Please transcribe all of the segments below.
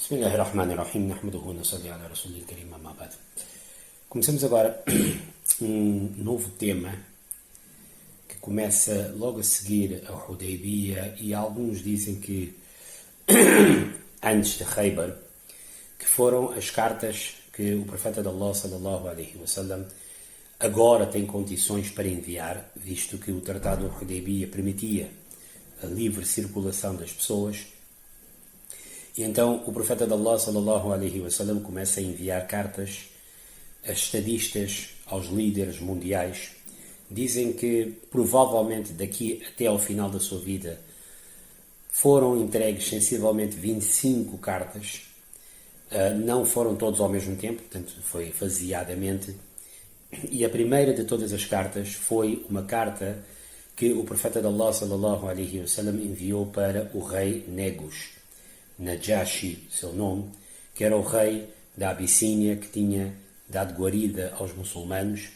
Bismillahirrahmanirrahim, nahmaduhu wa nusalli ala rasulil karim, amma ba'd. Começamos agora um novo tema que começa logo a seguir a Hudaybiyah, e alguns dizem que antes de Khaybar, que foram as cartas que o profeta de Allah sallallahu alaihi wasallam agora tem condições para enviar, visto que o tratado de Hudaybiyah permitia a livre circulação das pessoas. E então o profeta de Allah sallallahu alaihi wasallam começa a enviar cartas a estadistas, aos líderes mundiais. Dizem que provavelmente daqui até ao final da sua vida foram entregues sensivelmente 25 cartas. Não foram todos ao mesmo tempo, portanto foi faseadamente. E a primeira de todas as cartas foi uma carta que o profeta de Allah sallallahu alaihi wasallam enviou para o rei Negus, Najashi, seu nome, que era o rei da Abissínia, que tinha dado guarida aos muçulmanos,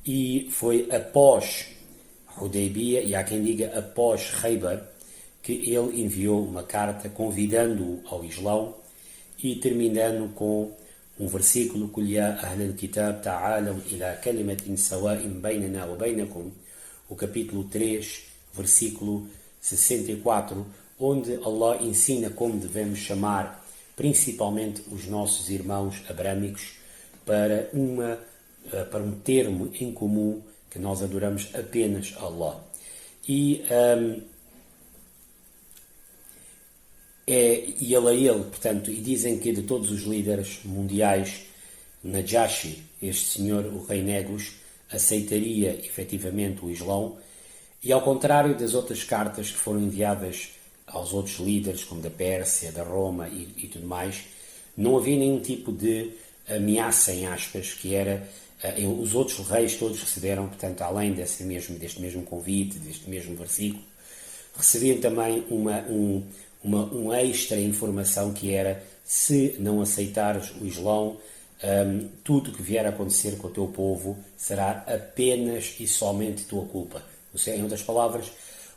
e foi após Hudaybiyah, e há quem diga após Khaybar, que ele enviou uma carta convidando-o ao Islão e terminando com um versículo: Qul ya ahlal kitab ta'alaw ila kalimatin sawa'in baynana wa baynakum, o capítulo 3, versículo 64, onde Allah ensina como devemos chamar principalmente os nossos irmãos abrâmicos para um termo em comum, que nós adoramos apenas Allah. E ele, portanto, e dizem que de todos os líderes mundiais, Najashi, este senhor, o rei Negus, aceitaria efetivamente o Islão, e ao contrário das outras cartas que foram enviadas aos outros líderes, como da Pérsia, da Roma e tudo mais, não havia nenhum tipo de ameaça, em aspas, que era... os outros reis todos receberam, portanto, além deste mesmo convite, deste mesmo versículo, recebiam também uma extra informação, que era: se não aceitares o Islão, tudo que vier a acontecer com o teu povo será apenas e somente tua culpa. Em outras palavras,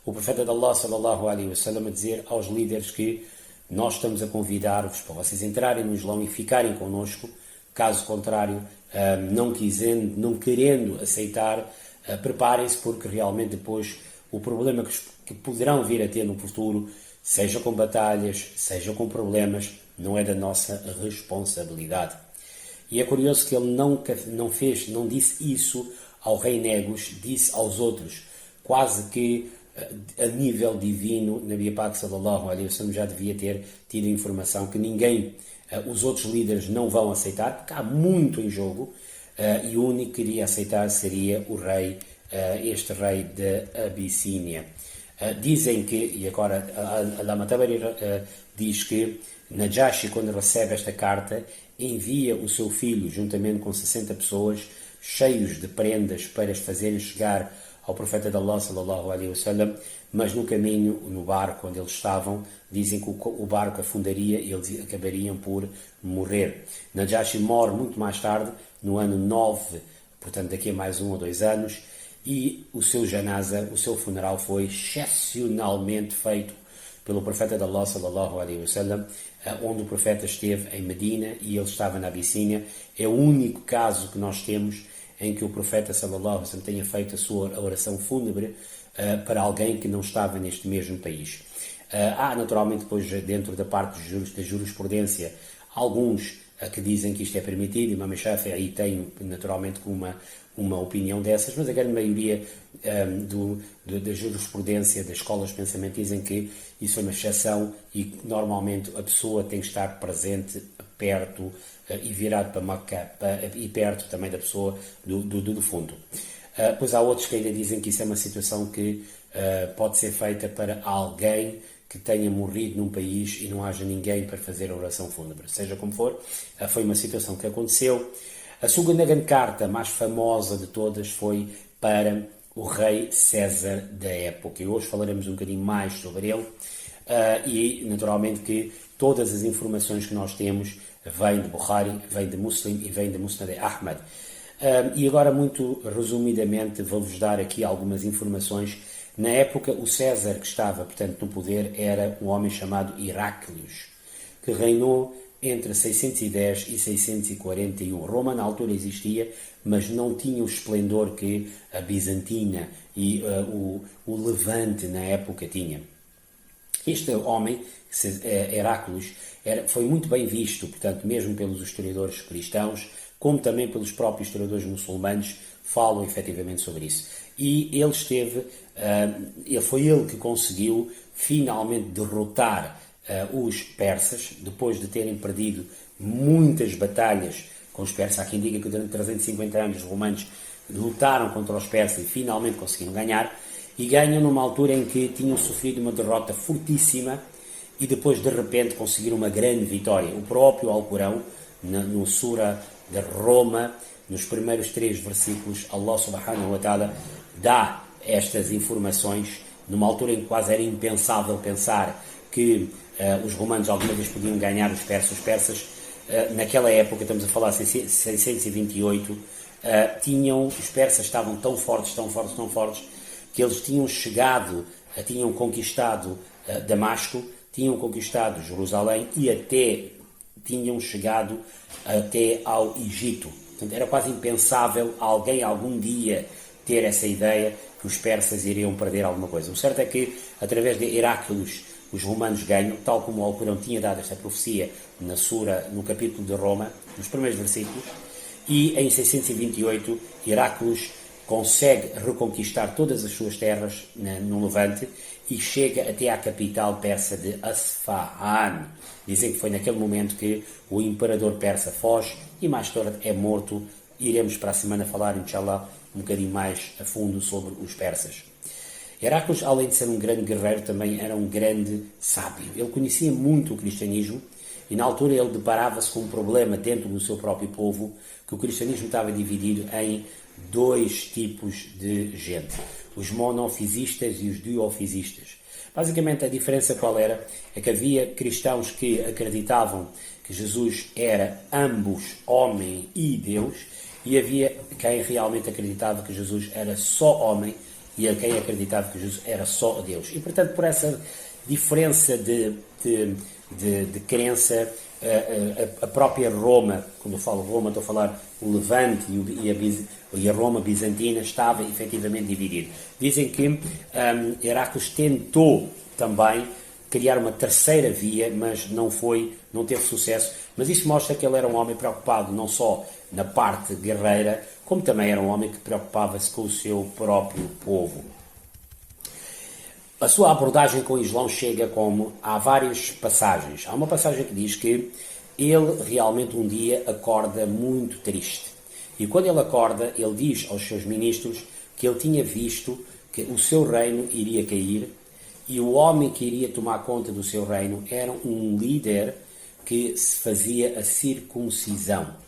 o profeta de Allah sallallahu alaihi wasallam a dizer aos líderes que nós estamos a convidar-vos para vocês entrarem no Islão e ficarem connosco. Caso contrário, não querendo aceitar, preparem-se, porque realmente depois o problema que poderão vir a ter no futuro, seja com batalhas, seja com problemas, não é da nossa responsabilidade. E é curioso que ele não disse isso ao rei Negus, disse aos outros, quase que a nível divino. Nabi Pak sallallahu alaihi wasallam já devia ter tido informação que os outros líderes não vão aceitar, porque há muito em jogo, e o único que iria aceitar seria o rei, este rei da Abissínia. Dizem que, e agora Allama Tabari diz que Najashi, quando recebe esta carta, envia o seu filho juntamente com 60 pessoas, cheios de prendas, para as fazerem chegar ao profeta de Allah sallallahu alaihi wasallam, mas no caminho, no barco onde eles estavam, dizem que o barco afundaria e eles acabariam por morrer. Najashi morre muito mais tarde, no ano 9, portanto daqui a mais 1 ou 2 anos, e o seu janaza, o seu funeral, foi excepcionalmente feito pelo profeta de Allah sallallahu alaihi wasallam, onde o profeta esteve em Medina e ele estava na Abissínia. É o único caso que nós temos em que o profeta sallallahu alaihi wasallam tenha feito a sua oração fúnebre para alguém que não estava neste mesmo país. Há naturalmente depois, dentro da parte da jurisprudência, alguns que dizem que isto é permitido. Imam Shafi'i tem naturalmente uma opinião dessas, mas a grande maioria da jurisprudência, das escolas de pensamento, dizem que isso é uma exceção e que normalmente a pessoa tem que estar presente, perto, e virado para Makkah, e perto também da pessoa do defunto. Pois há outros que ainda dizem que isso é uma situação que pode ser feita para alguém que tenha morrido num país e não haja ninguém para fazer a oração fúnebre. Seja como for, foi uma situação que aconteceu. A segunda grande carta, mais famosa de todas, foi para o rei César da época. E hoje falaremos um bocadinho mais sobre ele. E, naturalmente, que todas as informações que nós temos vêm de Bukhari, vêm de Muslim e vêm de Musnad Ahmad. E agora, muito resumidamente, vou-vos dar aqui algumas informações. Na época, o César que estava, portanto, no poder era um homem chamado Heraclius. que reinou entre 610 e 641. Roma na altura existia, mas não tinha o esplendor que a Bizantina e o Levante na época tinha. Este homem, Heráclides, foi muito bem visto, portanto, mesmo pelos historiadores cristãos, como também pelos próprios historiadores muçulmanos, falam efetivamente sobre isso. E foi ele que conseguiu finalmente derrotar os persas, depois de terem perdido muitas batalhas com os persas. Há quem diga que durante 350 anos os romanos lutaram contra os persas e finalmente conseguiram ganhar, e ganham numa altura em que tinham sofrido uma derrota fortíssima e depois de repente conseguiram uma grande vitória. O próprio Alcorão, no Sura de Roma, nos primeiros 3 versículos, Allah subhanahu wa ta'ala dá estas informações numa altura em que quase era impensável pensar que os romanos alguma vez podiam ganhar os persas. Os persas, naquela época, estamos a falar de 628, os persas estavam tão fortes, que eles tinham conquistado Damasco, tinham conquistado Jerusalém e até tinham chegado até ao Egito. Portanto, era quase impensável alguém algum dia ter essa ideia que os persas iriam perder alguma coisa. O certo é que, através de Heráclides, os romanos ganham, tal como o Alcorão tinha dado esta profecia no capítulo de Roma, nos primeiros versículos, e em 628 Heráclides consegue reconquistar todas as suas terras no Levante e chega até à capital persa de Asfahan. Dizem que foi naquele momento que o imperador persa foge e mais tarde é morto. Iremos para a semana falar, inshallah, um bocadinho mais a fundo sobre os persas. Heráclides, além de ser um grande guerreiro, também era um grande sábio. Ele conhecia muito o cristianismo e na altura ele deparava-se com um problema dentro do seu próprio povo, que o cristianismo estava dividido em 2 tipos de gente: os monofisistas e os diofisistas. Basicamente a diferença qual era? É que havia cristãos que acreditavam que Jesus era ambos homem e Deus, e havia quem realmente acreditava que Jesus era só homem e quem acreditava que Jesus era só Deus. E portanto, por essa diferença de crença, a própria Roma, quando eu falo Roma, estou a falar o Levante e a Roma bizantina, estava efetivamente dividido. Dizem que Heráclides tentou também criar uma terceira via, mas não teve sucesso. Mas isso mostra que ele era um homem preocupado não só na parte guerreira, como também era um homem que preocupava-se com o seu próprio povo. A sua abordagem com o Islão chega como há várias passagens. Há uma passagem que diz que ele realmente um dia acorda muito triste. E quando ele acorda, ele diz aos seus ministros que ele tinha visto que o seu reino iria cair e o homem que iria tomar conta do seu reino era um líder que se fazia a circuncisão.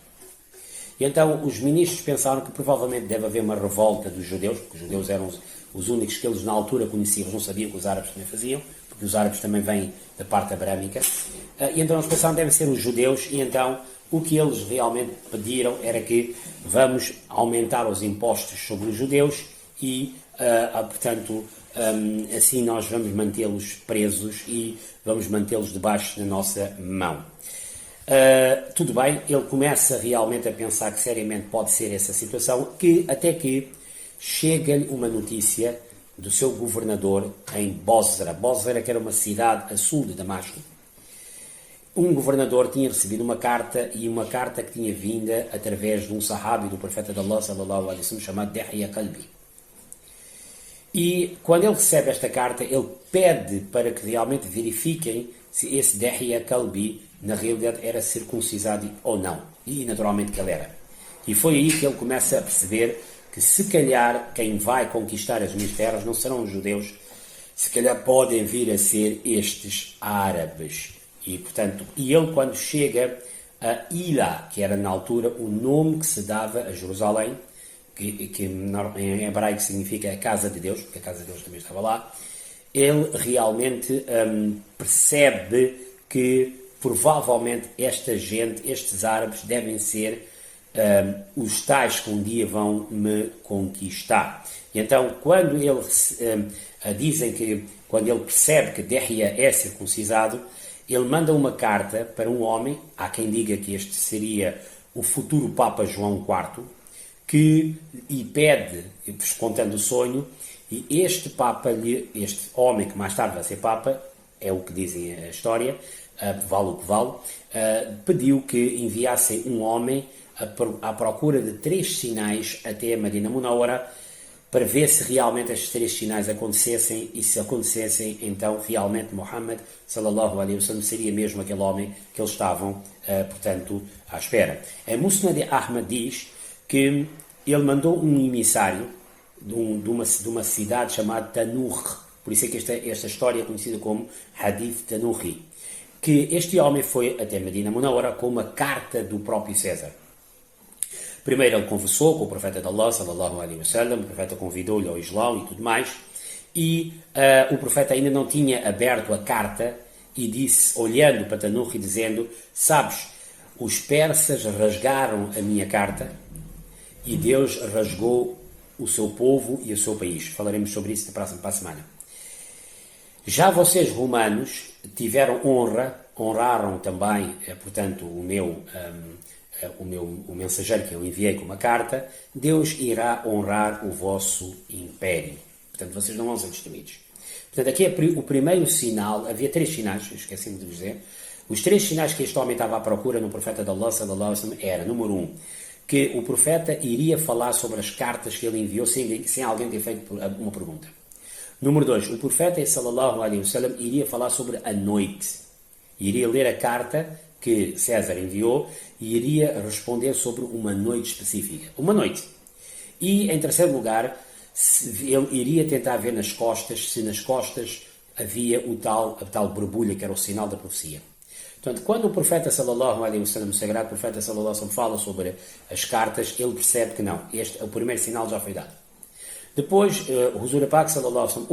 E então os ministros pensaram que provavelmente deve haver uma revolta dos judeus, porque os judeus eram os únicos que eles na altura conheciam, eles não sabiam que os árabes também faziam, porque os árabes também vêm da parte abrâmica, e então eles pensaram que devem ser os judeus, e então o que eles realmente pediram era que vamos aumentar os impostos sobre os judeus e, portanto, assim nós vamos mantê-los presos e vamos mantê-los debaixo da nossa mão. Tudo bem, ele começa realmente a pensar que seriamente pode ser essa situação, até que chega-lhe uma notícia do seu governador em Bosra. Bosra, que era uma cidade a sul de Damasco. Um governador tinha recebido uma carta, e uma carta que tinha vinda através de um sahabi do profeta de Allah, sallallahu alaihi wasallam, chamado Dihya Kalbi. E quando ele recebe esta carta, ele pede para que realmente verifiquem se esse Dihya Kalbi na realidade era circuncisado ou não. E naturalmente que ele era. E foi aí que ele começa a perceber que se calhar quem vai conquistar as minhas terras não serão os judeus, se calhar podem vir a ser estes árabes. E portanto, ele quando chega a Ilá, que era na altura o nome que se dava a Jerusalém, que em hebraico significa a casa de Deus, porque a casa de Deus também estava lá, ele realmente percebe que provavelmente esta gente, estes árabes, devem ser os tais que um dia vão me conquistar. E então, quando ele dizem que quando ele percebe que Dihya é circuncisado, ele manda uma carta para um homem, há quem diga que este seria o futuro Papa João IV, e pede, contando o sonho, e este Papa, este homem que mais tarde vai ser Papa, é o que dizem a história, vale o que vale, pediu que enviassem um homem à procura de 3 sinais até a Medina Munawara, para ver se realmente estes 3 sinais acontecessem, e se acontecessem, então realmente Muhammad sallallahu alaihi wasallam seria mesmo aquele homem que eles estavam, portanto, à espera. A Musnad Ahmad diz que ele mandou um emissário de uma cidade chamada Tanur, por isso é que esta história é conhecida como Hadith Tanuri, que este homem foi até Medina Munawara com uma carta do próprio César. Primeiro ele conversou com o profeta de Allah, sallallahu alaihi wasallam, o profeta convidou-lhe ao Islão e tudo mais, e o profeta ainda não tinha aberto a carta e disse, olhando para Tanur e dizendo, sabes, os persas rasgaram a minha carta e Deus rasgou o seu povo e o seu país. Falaremos sobre isso para a semana. Já vocês, romanos, tiveram honraram também, portanto, o mensageiro que eu enviei com uma carta, Deus irá honrar o vosso império. Portanto, vocês não vão ser destruídos. Portanto, aqui é o primeiro sinal, havia 3 sinais, esqueci-me de dizer, os 3 sinais que este homem estava à procura no profeta de Allah, sallallahu alaihi wasallam, era, número 1, que o profeta iria falar sobre as cartas que ele enviou sem alguém ter feito uma pergunta. Número 2, o profeta, sallallahu alaihi wasallam, iria falar sobre a noite. Iria ler a carta que César enviou e iria responder sobre uma noite específica. Uma noite. E, em terceiro lugar, ele iria tentar ver nas costas, se nas costas havia a tal borbulha, que era o sinal da profecia. Portanto, quando o profeta sallallahu alaihi wasallam, o sagrado profeta sallallahu alaihi wasallam, fala sobre as cartas, ele percebe que não, o primeiro sinal já foi dado. Depois, o Huzur Pak sallallahu alaihi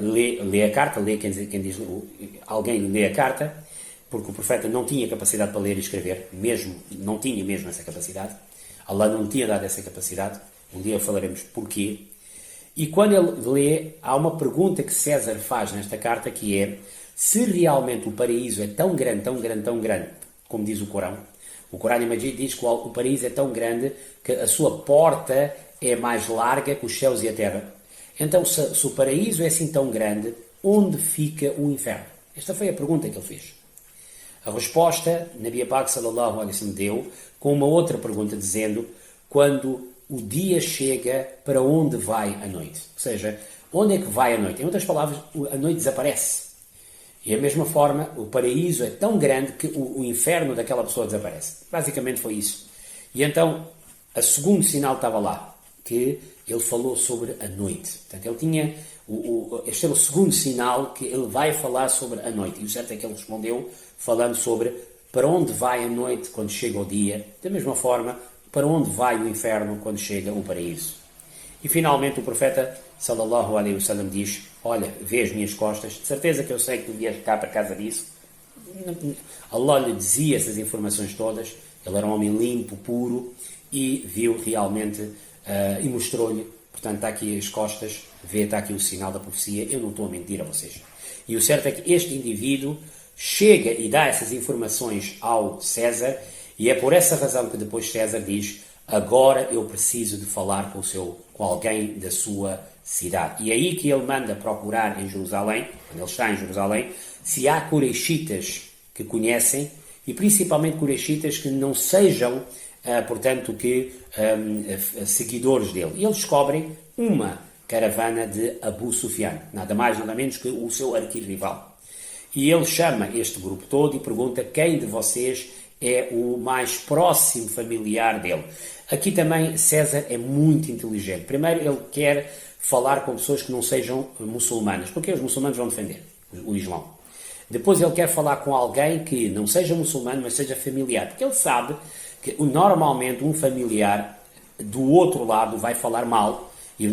wasallam lê a carta, alguém lê a carta, porque o profeta não tinha capacidade para ler e escrever, não tinha mesmo essa capacidade. Allah não tinha dado essa capacidade. Um dia falaremos porquê. E quando ele lê, há uma pergunta que César faz nesta carta, que é se realmente o paraíso é tão grande, tão grande, tão grande, como diz o Corão. O Corão Majid diz que o paraíso é tão grande que a sua porta é mais larga que os céus e a terra. Então, se o paraíso é assim tão grande, onde fica o inferno? Esta foi a pergunta que ele fez. A resposta, Nabi Pak sallallahu alaihi wasallam deu com uma outra pergunta, dizendo, quando o dia chega, para onde vai a noite? Ou seja, onde é que vai a noite? Em outras palavras, a noite desaparece. E da mesma forma, o paraíso é tão grande que o inferno daquela pessoa desaparece. Basicamente foi isso. E então, o segundo sinal estava lá, que ele falou sobre a noite. Portanto, ele tinha... Este era o segundo sinal, que ele vai falar sobre a noite. E o certo é que ele respondeu falando sobre para onde vai a noite quando chega o dia. Da mesma forma, para onde vai o inferno quando chega o paraíso. E finalmente o profeta sallallahu alaihi wasallam diz, olha, vê as minhas costas, de certeza que eu sei que tu vieste cá para casa disso. Allah lhe dizia essas informações todas, ele era um homem limpo, puro, e viu realmente, e mostrou-lhe, portanto está aqui as costas, está aqui o sinal da profecia, eu não estou a mentir a vocês. E o certo é que este indivíduo chega e dá essas informações ao César, e é por essa razão que depois César diz, agora eu preciso de falar com alguém da sua cidade. E é aí que ele manda procurar em Jerusalém, quando ele está em Jerusalém, se há Quraishitas que conhecem, e principalmente Quraishitas que não sejam, portanto, seguidores dele. E eles descobrem uma caravana de Abu Sufyan, nada mais, nada menos que o seu arquirrival. E ele chama este grupo todo e pergunta quem de vocês é o mais próximo familiar dele. Aqui também César é muito inteligente. Primeiro ele quer falar com pessoas que não sejam muçulmanas, porque os muçulmanos vão defender o Islão. Depois ele quer falar com alguém que não seja muçulmano, mas seja familiar, porque ele sabe que normalmente um familiar do outro lado vai falar mal e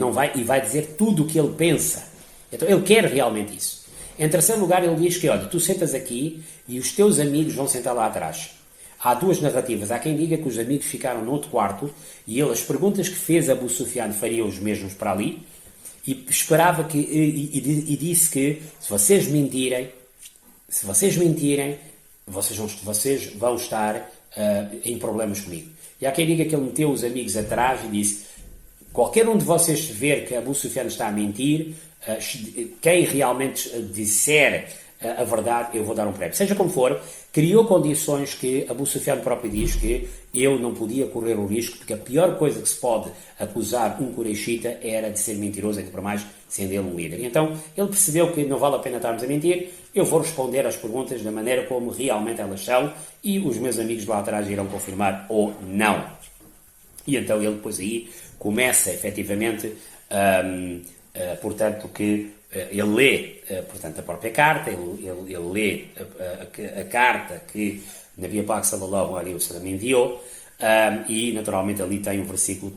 vai dizer tudo o que ele pensa. Então ele quer realmente isso. Em terceiro lugar ele diz que, olha, tu sentas aqui e os teus amigos vão sentar lá atrás. Há duas narrativas. Há quem diga que os amigos ficaram no outro quarto e ele, as perguntas que fez a Abu Sufyan faria os mesmos para ali e esperava e disse que se vocês mentirem, se vocês mentirem, vocês vão estar em problemas comigo. E há quem diga que ele meteu os amigos atrás e disse: qualquer um de vocês ver que Abu Sufyan está a mentir, quem realmente disser a verdade, eu vou dar um prémio. Seja como for, criou condições que Abu Sufyan próprio diz que eu não podia correr o risco, porque a pior coisa que se pode acusar um Qurayshita era de ser mentiroso, ainda por mais sendo ele um líder. Então ele percebeu que não vale a pena estarmos a mentir, eu vou responder às perguntas da maneira como realmente elas são e os meus amigos lá atrás irão confirmar ou não. E então ele depois aí começa efetivamente, portanto, que ele lê, portanto, a própria carta, ele lê a carta que Nabi Pak sallallahu alaihi wasallam enviou, e naturalmente ali tem o versículo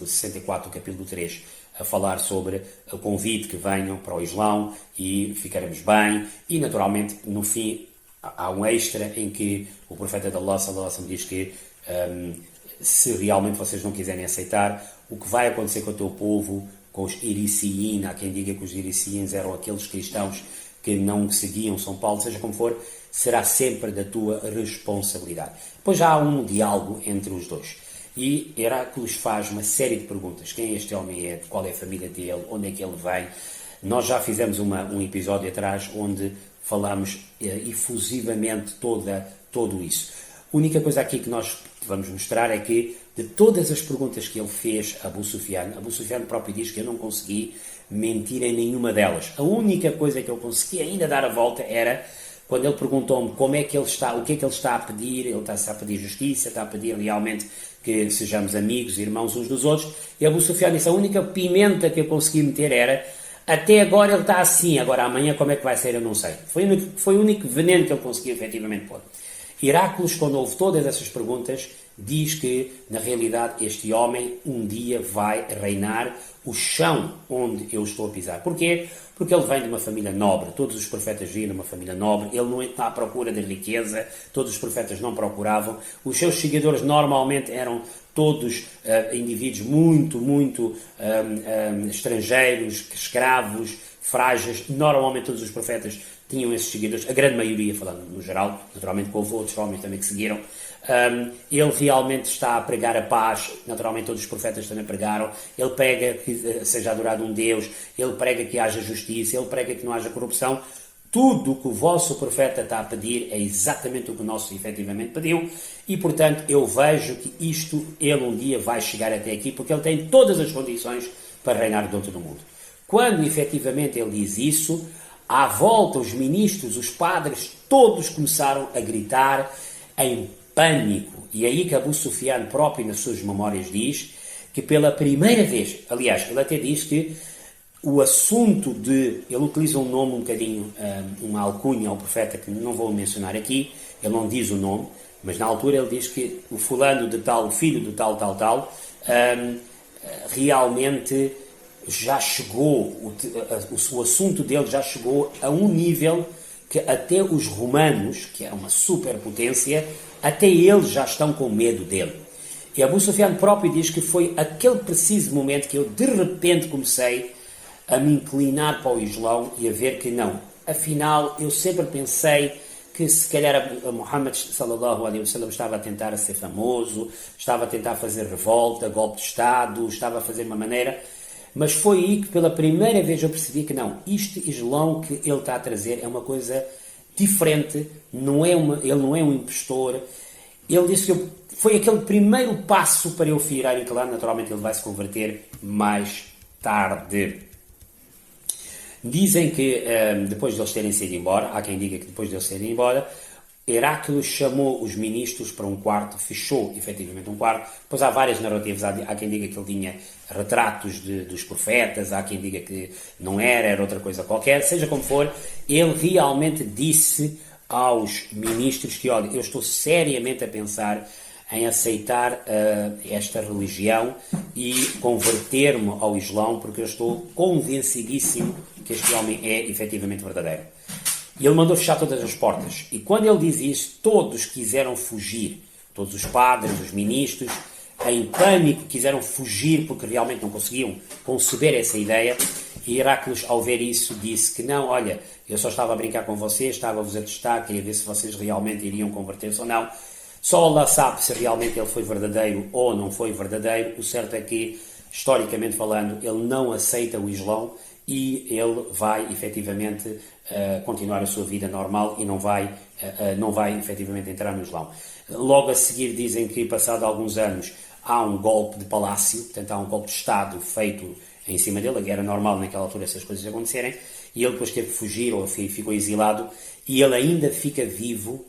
64 do capítulo 3, a falar sobre o convite que venham para o Islão e ficaremos bem, e naturalmente no fim há um extra em que o profeta de Allah sallallahu alaihi wasallam diz que se realmente vocês não quiserem aceitar, o que vai acontecer com o teu povo, com os Iriciín, há quem diga que os Iriciíns eram aqueles cristãos que não seguiam São Paulo, seja como for, será sempre da tua responsabilidade. Depois já há um diálogo entre os dois. E Heráclides faz uma série de perguntas. Quem este homem é? Qual é a família dele? Onde é que ele vem? Nós já fizemos um episódio atrás onde falamos efusivamente todo isso. A única coisa aqui que nós vamos mostrar é que de todas as perguntas que ele fez a Abu Sufyan próprio diz que eu não consegui mentir em nenhuma delas. A única coisa que eu consegui ainda dar a volta era quando ele perguntou-me como é que ele está, o que é que ele está a pedir. Ele está a pedir justiça, está a pedir realmente que sejamos amigos, irmãos uns dos outros. E Abu Sufyan disse: a única pimenta que eu consegui meter era: até agora ele está assim, agora amanhã como é que vai ser eu não sei. Foi o único veneno que eu consegui efetivamente pôr. Heráclides, quando ouve todas essas perguntas, diz que, na realidade, este homem um dia vai reinar o chão onde eu estou a pisar. Porquê? Porque ele vem de uma família nobre. Todos os profetas vinham de uma família nobre. Ele não está à procura de riqueza. Todos os profetas não procuravam. Os seus seguidores normalmente eram todos indivíduos muito estrangeiros, escravos, frágeis. Normalmente todos os profetas tinham esses seguidores, a grande maioria, falando no geral, naturalmente houve outros homens também que seguiram. Ele realmente está a pregar a paz, naturalmente todos os profetas também pregaram. Ele prega que seja adorado um Deus, ele prega que haja justiça, ele prega que não haja corrupção. Tudo o que o vosso profeta está a pedir é exatamente o que o nosso efetivamente pediu, e portanto eu vejo que isto, ele um dia vai chegar até aqui, porque ele tem todas as condições para reinar dentro do mundo. Quando efetivamente ele diz isso, à volta os ministros, os padres, todos começaram a gritar em pânico. E é aí que Abu Sufyan próprio nas suas memórias diz que pela primeira vez, aliás, ele até diz que o assunto de, ele utiliza um nome um bocadinho, uma alcunha ao profeta que não vou mencionar aqui, ele não diz o nome, mas na altura ele diz que o fulano de tal, o filho de tal, realmente já chegou, o assunto dele já chegou a um nível que até os romanos, que era uma superpotência, até eles já estão com medo dele. E Abu Sufyan próprio diz que foi aquele preciso momento que eu de repente comecei a me inclinar para o Islão e a ver que não. Afinal, eu sempre pensei que se calhar Muhammad sallallahu alaihi wasallam estava a tentar ser famoso, estava a tentar fazer revolta, golpe de Estado, estava a fazer uma maneira. Mas foi aí que pela primeira vez eu percebi que não, este Islão que ele está a trazer é uma coisa diferente, ele não é um impostor. Ele disse que foi aquele primeiro passo para eu virar, e claro, naturalmente ele vai se converter mais tarde. Dizem que depois de eles terem sido embora, há quem diga que depois de eles terem embora, Heráclides chamou os ministros para um quarto, fechou efetivamente um quarto. Depois há várias narrativas, há quem diga que ele tinha retratos dos profetas, há quem diga que não era outra coisa qualquer. Seja como for, ele realmente disse aos ministros que, olha, eu estou seriamente a pensar em aceitar esta religião e converter-me ao Islão, porque eu estou convencidíssimo que este homem é efetivamente verdadeiro. E ele mandou fechar todas as portas. E quando ele diz isso, todos quiseram fugir. Todos os padres, os ministros, em pânico, quiseram fugir porque realmente não conseguiam conceber essa ideia. E Heráclides, ao ver isso, disse que não, olha, eu só estava a brincar com vocês, estava-vos a testar, queria ver se vocês realmente iriam converter-se ou não. Só Allah sabe se realmente ele foi verdadeiro ou não foi verdadeiro. O certo é que, historicamente falando, ele não aceita o Islão e ele vai, efetivamente, continuar a sua vida normal e não vai efetivamente entrar no Islão. Logo a seguir dizem que, passado alguns anos, há um golpe de palácio, portanto há um golpe de Estado feito em cima dele, era normal naquela altura essas coisas acontecerem, e ele depois teve que fugir ou ficou exilado, e ele ainda fica vivo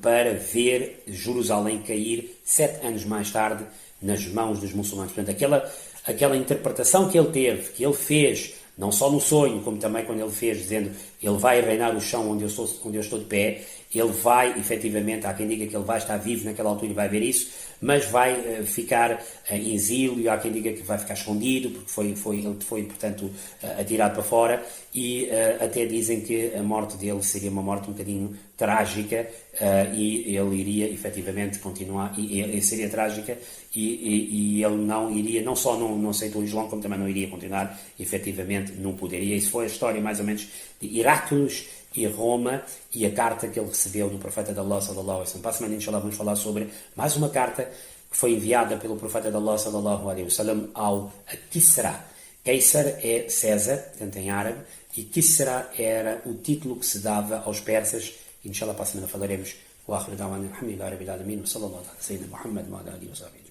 para ver Jerusalém cair 7 anos mais tarde nas mãos dos muçulmanos. Portanto, aquela interpretação que ele teve, que ele fez, não só no sonho, como também quando ele fez, dizendo ele vai reinar o chão onde eu estou de pé, ele vai, efetivamente, há quem diga que ele vai estar vivo naquela altura e vai ver isso, mas vai ficar em exílio, há quem diga que vai ficar escondido, porque ele foi, portanto, atirado para fora, e até dizem que a morte dele seria uma morte um bocadinho trágica, e ele iria, efetivamente, continuar, e seria trágica, e ele não iria, não só não aceitou o Islão, como também não iria continuar, efetivamente, no poder. E isso foi a história, mais ou menos, de Heráclides e Roma, e a carta que ele recebeu do profeta de Allah, sallallahu alaihi wasallam. Para a semana, inshallah, vamos falar sobre mais uma carta que foi enviada pelo profeta de Allah, sallallahu alaihi wasallam, ao Kisra. Caesar é César, portanto em árabe, e Kisra era o título que se dava aos persas. Inshallah, para a semana falaremos. Wa akhiru da'wana alhamdulillahi rabbil alamin wa sallallahu alaihi wa sallam Muhammad wa ala alihi wa sahbihi.